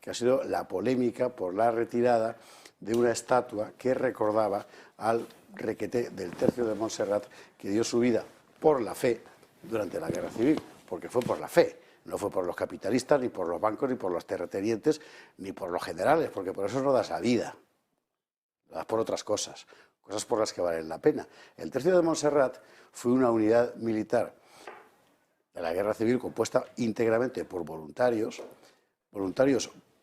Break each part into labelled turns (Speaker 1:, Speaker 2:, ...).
Speaker 1: que ha sido la polémica por la retirada de una estatua que recordaba al Requeté del Tercio de Montserrat, que dio su vida por la fe durante la Guerra Civil, porque fue por la fe, no fue por los capitalistas, ni por los bancos, ni por los terratenientes, ni por los generales, porque por eso no das la vida, lo das por otras cosas, cosas por las que valen la pena. El Tercio de Montserrat fue una unidad militar de la Guerra Civil compuesta íntegramente por voluntarios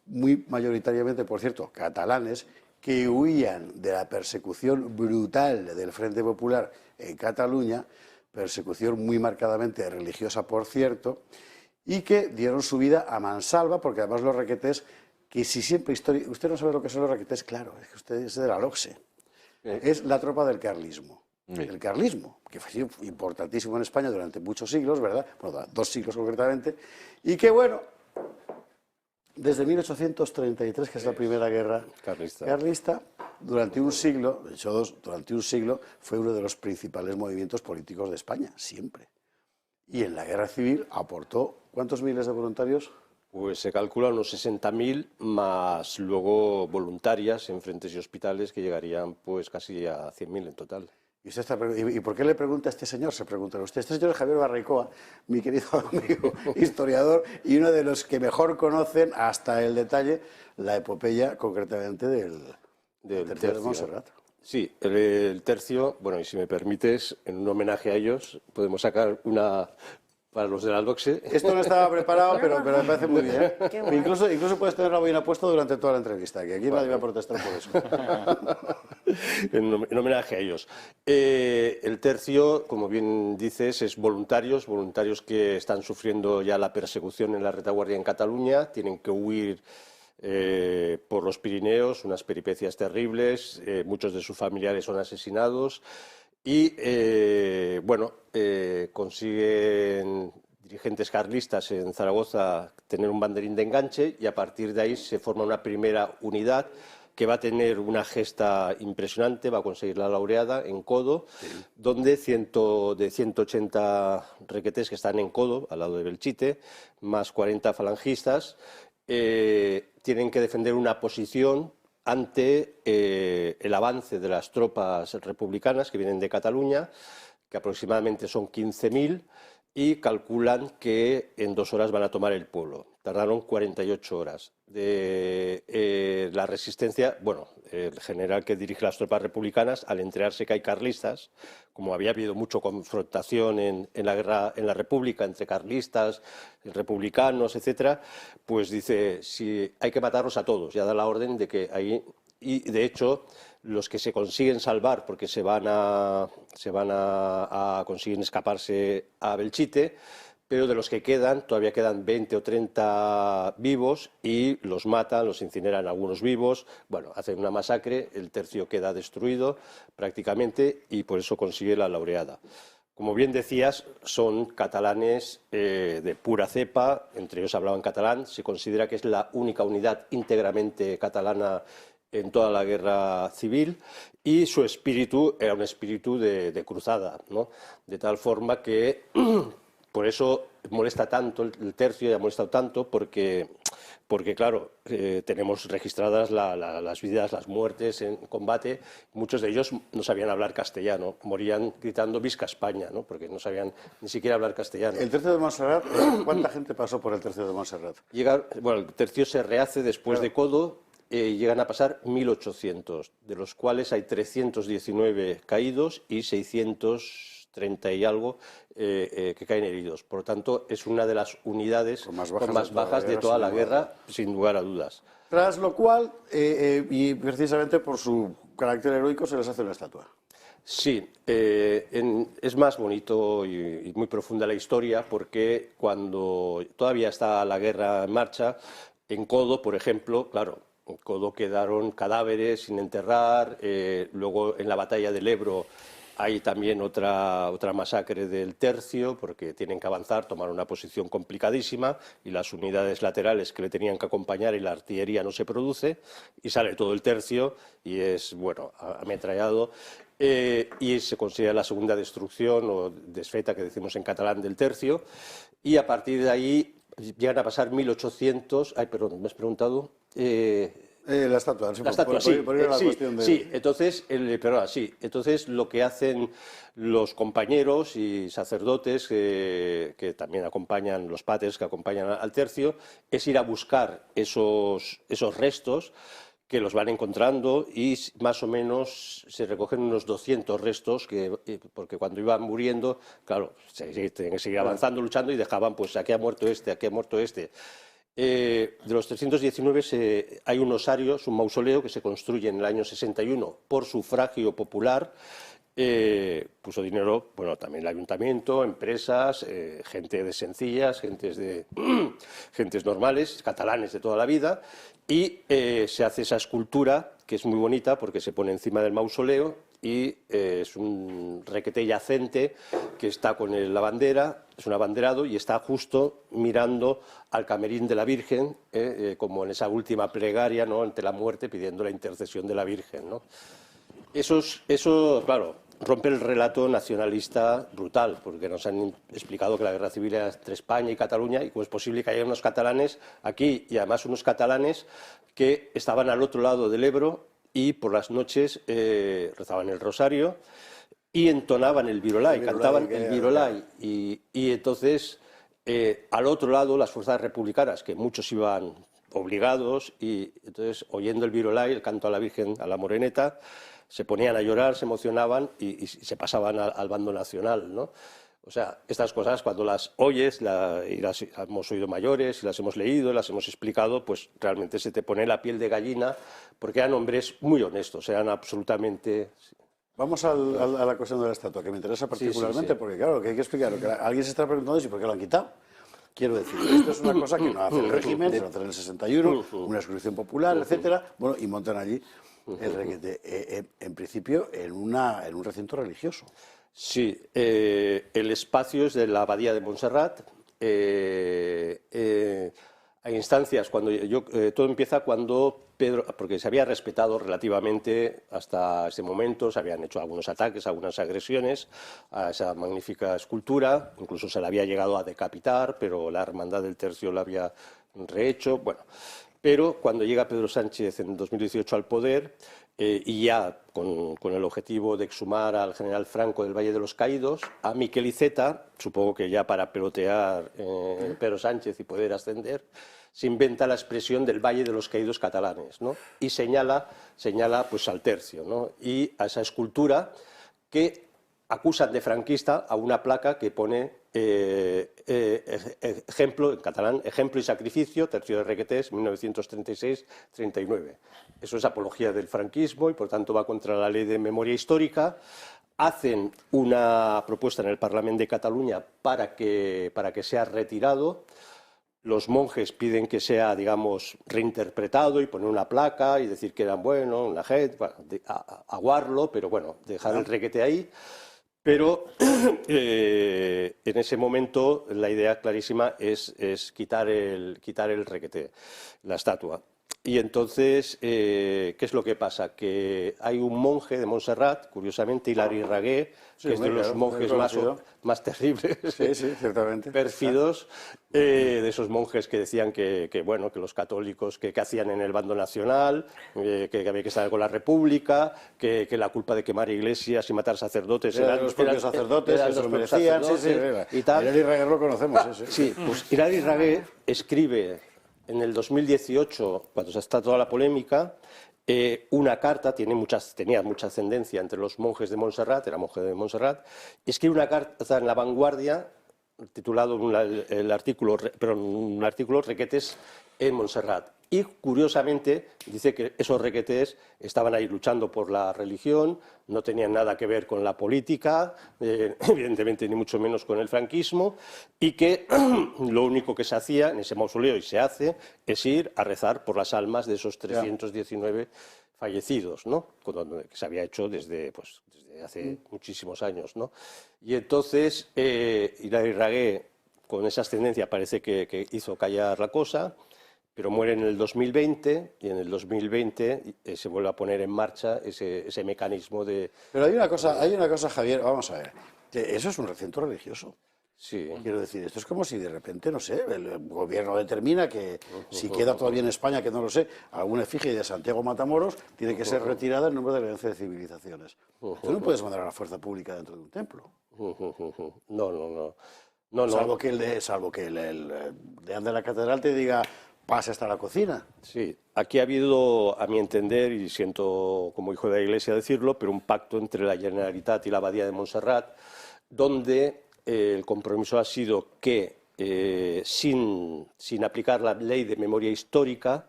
Speaker 1: muy mayoritariamente, por cierto, catalanes, que huían de la persecución brutal del Frente Popular en Cataluña, persecución muy marcadamente religiosa, por cierto, y que dieron su vida a mansalva, porque además los requetés, que si siempre historia, usted no sabe lo que son los requetés, claro, es que usted es de la LOCSE, es la tropa del carlismo. El carlismo, que fue importantísimo en España durante muchos siglos, ¿verdad? Bueno, 2 siglos concretamente, y que bueno, desde 1833, que es la primera guerra carlista, durante un siglo, de hecho durante un siglo, fue uno de los principales movimientos políticos de España, siempre. Y en la guerra civil aportó, ¿cuántos miles de voluntarios?
Speaker 2: Pues se calcula unos 60.000, más luego voluntarias en frentes y hospitales que llegarían pues casi a 100.000 en total.
Speaker 1: ¿Y por qué le pregunta a este señor? Se preguntará usted. Este señor es Javier Barraicoa, mi querido amigo historiador, y uno de los que mejor conocen hasta el detalle la epopeya concretamente del Tercio de Montserrat.
Speaker 2: Sí, el tercio, bueno, y si me permites, en un homenaje a ellos, podemos sacar una para los de la LOCSE.
Speaker 1: Esto no estaba preparado, pero me parece muy bien. Incluso puedes tener la boina puesta durante toda la entrevista, que aquí nadie va a protestar por eso.
Speaker 2: En homenaje a ellos. El tercio, como bien dices, es voluntarios que están sufriendo ya la persecución en la retaguardia en Cataluña, tienen que huir por los Pirineos, unas peripecias terribles, muchos de sus familiares son asesinados y, consiguen dirigentes carlistas en Zaragoza tener un banderín de enganche y a partir de ahí se forma una primera unidad que va a tener una gesta impresionante, va a conseguir la laureada en Codo, sí, donde de 180 requetés que están en Codo, al lado de Belchite, más 40 falangistas, tienen que defender una posición ante el avance de las tropas republicanas que vienen de Cataluña, que aproximadamente son 15.000, y calculan que en 2 horas van a tomar el pueblo. Tardaron 48 horas. La resistencia, bueno, el general que dirige las tropas republicanas, al enterarse que hay carlistas, como había habido mucha confrontación en la guerra, en la República, entre carlistas, republicanos, etcétera, pues dice, si hay que matarlos a todos, ya da la orden de que ahí, y de hecho, los que se consiguen salvar porque consiguen escaparse a Belchite, pero de los que quedan, todavía quedan 20 o 30 vivos y los matan, los incineran algunos vivos, bueno, hacen una masacre, el tercio queda destruido prácticamente y por eso consigue la laureada. Como bien decías, son catalanes de pura cepa, entre ellos hablaban catalán, se considera que es la única unidad íntegramente catalana en toda la guerra civil y su espíritu era un espíritu de cruzada, ¿no? De tal forma que por eso molesta tanto el tercio, y ha molestado tanto porque claro, tenemos registradas las vidas, las muertes en combate. Muchos de ellos no sabían hablar castellano, morían gritando «Visca España», ¿no? Porque no sabían ni siquiera hablar castellano.
Speaker 1: ¿El Tercio de Montserrat, cuánta gente pasó por el Tercio de Montserrat?
Speaker 2: El tercio se rehace después de Codo. Llegan a pasar 1.800, de los cuales hay 319 caídos y 630 y algo que caen heridos. Por lo tanto, es una de las unidades con más bajas de toda la guerra, sin lugar a dudas.
Speaker 1: Tras lo cual, y precisamente por su carácter heroico, se les hace una estatua.
Speaker 2: Sí, es más bonito y muy profunda la historia porque cuando todavía está la guerra en marcha, en Codo, por ejemplo, claro, en Codo quedaron cadáveres sin enterrar, luego en la batalla del Ebro hay también otra masacre del tercio porque tienen que avanzar, tomar una posición complicadísima y las unidades laterales que le tenían que acompañar y la artillería no se produce y sale todo el tercio y es, bueno, ametrallado y se considera la segunda destrucción o desfeta que decimos en catalán del tercio y a partir de ahí llegan a pasar 1800... Ay, perdón, me has preguntado...
Speaker 1: La estatua,
Speaker 2: la estatua, sí,
Speaker 1: por ir a la cuestión de...
Speaker 2: sí. Entonces lo que hacen los compañeros y sacerdotes que también acompañan, los patres que acompañan al tercio, es ir a buscar esos restos que los van encontrando y más o menos se recogen unos 200 restos, porque cuando iban muriendo, claro, tenían que seguir avanzando, luchando y dejaban, pues aquí ha muerto este, aquí ha muerto este. De los 319 hay un osario, es un mausoleo que se construye en el año 61 por sufragio popular. Puso dinero, bueno, también el ayuntamiento, empresas, gente de sencillas, gentes normales, catalanes de toda la vida, y se hace esa escultura que es muy bonita porque se pone encima del mausoleo y es un requete yacente que está con la bandera, es un abanderado y está justo mirando al camerín de la Virgen, como en esa última plegaria, ¿no?, ante la muerte, pidiendo la intercesión de la Virgen, ¿no? Eso, claro, rompe el relato nacionalista brutal, porque nos han explicado que la guerra civil era entre España y Cataluña, y cómo es posible que haya unos catalanes aquí, y además unos catalanes que estaban al otro lado del Ebro y por las noches rezaban el rosario y entonaban el virolai, cantaban el virolai. Y entonces, al otro lado, las fuerzas republicanas, que muchos iban obligados, y entonces, oyendo el virolai, el canto a la Virgen, a la Moreneta, se ponían a llorar, se emocionaban y se pasaban al bando nacional, ¿no? O sea, estas cosas cuando las oyes y las hemos oído mayores y las hemos leído, las hemos explicado, pues realmente se te pone la piel de gallina, porque eran hombres muy honestos, eran absolutamente...
Speaker 1: Vamos a la cuestión de la estatua, que me interesa particularmente, porque claro, que hay que explicar, que alguien se está preguntando si por qué lo han quitado. Quiero decir, esto es una cosa que no hace el régimen, se lo hace en el 61, una exclusión popular, etcétera, bueno, y montan allí el requete, en principio en un recinto religioso.
Speaker 2: Sí, el espacio es de la abadía de Montserrat. Hay instancias cuando todo empieza cuando Pedro, porque se había respetado relativamente hasta ese momento, se habían hecho algunos ataques, algunas agresiones a esa magnífica escultura, incluso se la había llegado a decapitar, pero la Hermandad del Tercio la había rehecho, bueno. Pero cuando llega Pedro Sánchez en 2018 al poder, y ya con el objetivo de exhumar al general Franco del Valle de los Caídos, a Miquel Iceta, supongo que ya para pelotear Pedro Sánchez y poder ascender, se inventa la expresión del Valle de los Caídos catalanes, ¿no? Y señala pues al tercio, ¿no? Y a esa escultura que acusan de franquista a una placa que pone ejemplo, en catalán, ejemplo y sacrificio, tercio de Requetés, 1936-39. Eso es apología del franquismo y por tanto va contra la ley de memoria histórica. Hacen una propuesta en el Parlamento de Cataluña para que sea retirado. Los monjes piden que sea, digamos, reinterpretado y poner una placa y decir que eran bueno, una gente, bueno, aguarlo, pero bueno, dejar el requete ahí. Pero en ese momento la idea clarísima es quitar el requete, la estatua. Y entonces, ¿qué es lo que pasa? Que hay un monje de Montserrat, curiosamente, Hilari Raguer, que es de los monjes más terribles,
Speaker 1: ciertamente,
Speaker 2: pérfidos, de esos monjes que decían que los católicos que hacían en el bando nacional, que había que estar con la República, que la culpa de quemar iglesias y matar sacerdotes
Speaker 1: eran los propios sacerdotes, que se lo merecían, y tal. Hilari Raguer lo conocemos,
Speaker 2: Sí, pues Hilari Raguer escribe en el 2018, cuando está toda la polémica, una carta, tenía mucha ascendencia entre los monjes de Montserrat, era monje de Montserrat, escribe una carta en La Vanguardia, titulado un artículo Requetés en Montserrat. Y curiosamente dice que esos requetés estaban ahí luchando por la religión, no tenían nada que ver con la política, evidentemente ni mucho menos con el franquismo, y que lo único que se hacía en ese mausoleo, y se hace, es ir a rezar por las almas de esos 319 fallecidos, ¿no? Que se había hecho desde hace muchísimos años, ¿no? Y entonces Hilari Raguer, con esa ascendencia, parece que hizo callar la cosa, pero muere en el 2020 y en el 2020 se vuelve a poner en marcha ese mecanismo de...
Speaker 1: Pero hay una cosa, Javier, vamos a ver, que eso es un recinto religioso.
Speaker 2: Sí.
Speaker 1: Quiero decir, esto es como si de repente, no sé, el gobierno determina que si queda todavía en España, que no lo sé, alguna efigie de Santiago Matamoros, tiene que ser retirada en nombre de la herencia de civilizaciones. Tú no puedes mandar a la fuerza pública dentro de un templo.
Speaker 2: No.
Speaker 1: Salvo que el deán de la catedral te diga, pase hasta la cocina.
Speaker 2: Sí, aquí ha habido, a mi entender, y siento como hijo de la Iglesia decirlo, pero un pacto entre la Generalitat y la Abadía de Montserrat, donde el compromiso ha sido que, sin aplicar la ley de memoria histórica,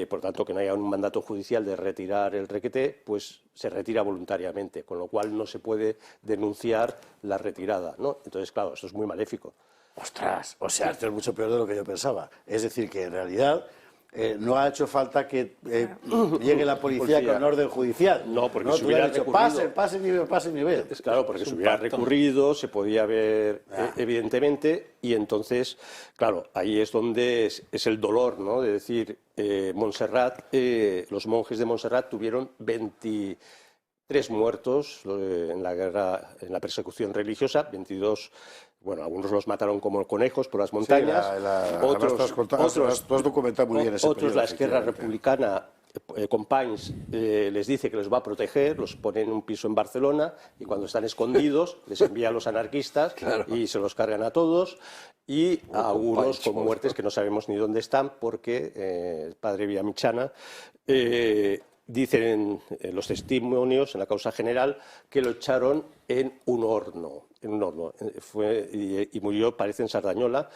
Speaker 2: por tanto que no haya un mandato judicial de retirar el requeté, pues se retira voluntariamente, con lo cual no se puede denunciar la retirada, ¿no? Entonces, claro, esto es muy maléfico.
Speaker 1: Ostras, o sea, esto es mucho peor de lo que yo pensaba. Es decir, que en realidad no ha hecho falta que llegue la policía con orden judicial.
Speaker 2: No, porque
Speaker 1: ¿no?
Speaker 2: si hubiera
Speaker 1: dicho,
Speaker 2: recurrido...
Speaker 1: pase nivel.
Speaker 2: Claro, porque si hubiera recurrido, se podía ver, evidentemente, y entonces, claro, ahí es donde es el dolor, ¿no? De decir, Montserrat, los monjes de Montserrat tuvieron 23 muertos en la guerra, en la persecución religiosa, 22. Bueno, algunos los mataron como conejos por las montañas,
Speaker 1: otros documentan muy bien ese
Speaker 2: otros
Speaker 1: periodo,
Speaker 2: la Esquerra Republicana, Companys, les dice que los va a proteger, los pone en un piso en Barcelona y cuando están escondidos les envía a los anarquistas y se los cargan a todos y a algunos con muertes que no sabemos ni dónde están porque el padre Villamichana dicen los testimonios en la causa general que lo echaron en un horno. Y murió, parece, en Sardañola.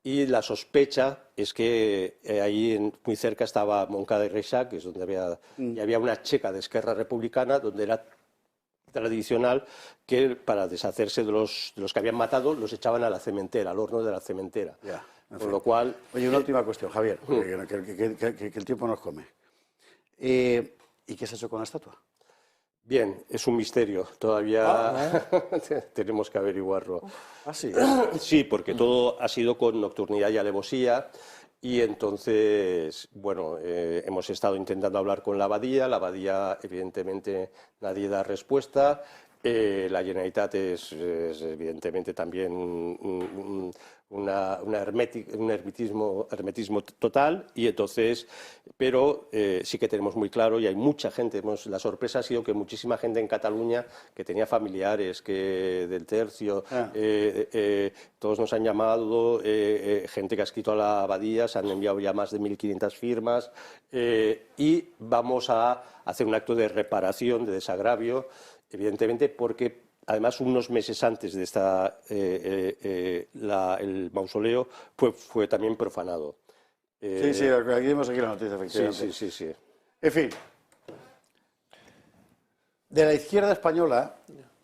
Speaker 2: Y la sospecha es que ahí muy cerca estaba Montcada y Reixac, que es donde había una checa de Esquerra Republicana, donde era tradicional que para deshacerse de los que habían matado los echaban a la cementera, al horno de la cementera. Con lo cual...
Speaker 1: Oye, una última cuestión, Javier, que el tiempo nos come. ¿Y qué se ha hecho con la estatua?
Speaker 2: Bien, es un misterio, todavía tenemos que averiguarlo.
Speaker 1: ¿Ah, sí?
Speaker 2: Sí, porque todo ha sido con nocturnidad y alevosía y entonces, bueno, hemos estado intentando hablar con la abadía evidentemente nadie da respuesta, la Generalitat es evidentemente también un hermetismo total y entonces, pero sí que tenemos muy claro y hay mucha gente, la sorpresa ha sido que muchísima gente en Cataluña que tenía familiares que del tercio, todos nos han llamado, gente que ha escrito a la abadía, se han enviado ya más de 1.500 firmas y vamos a hacer un acto de reparación, de desagravio, evidentemente porque además unos meses antes de el mausoleo fue también profanado.
Speaker 1: Sí, aquí vemos aquí la noticia, efectivamente.
Speaker 2: Sí.
Speaker 1: En fin, de la izquierda española,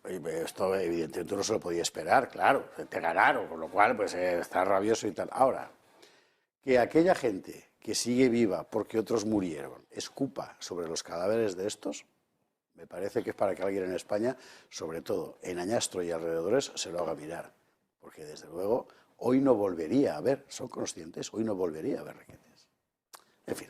Speaker 1: esto evidentemente no se lo podía esperar, claro, te ganaron, con lo cual pues está rabioso y tal. Ahora, que aquella gente que sigue viva porque otros murieron, escupa sobre los cadáveres de estos, me parece que es para que alguien en España, sobre todo en Añastro y alrededores, se lo haga mirar. Porque desde luego, hoy no volvería a haber, son conscientes, hoy no volvería a haber requetes. En fin.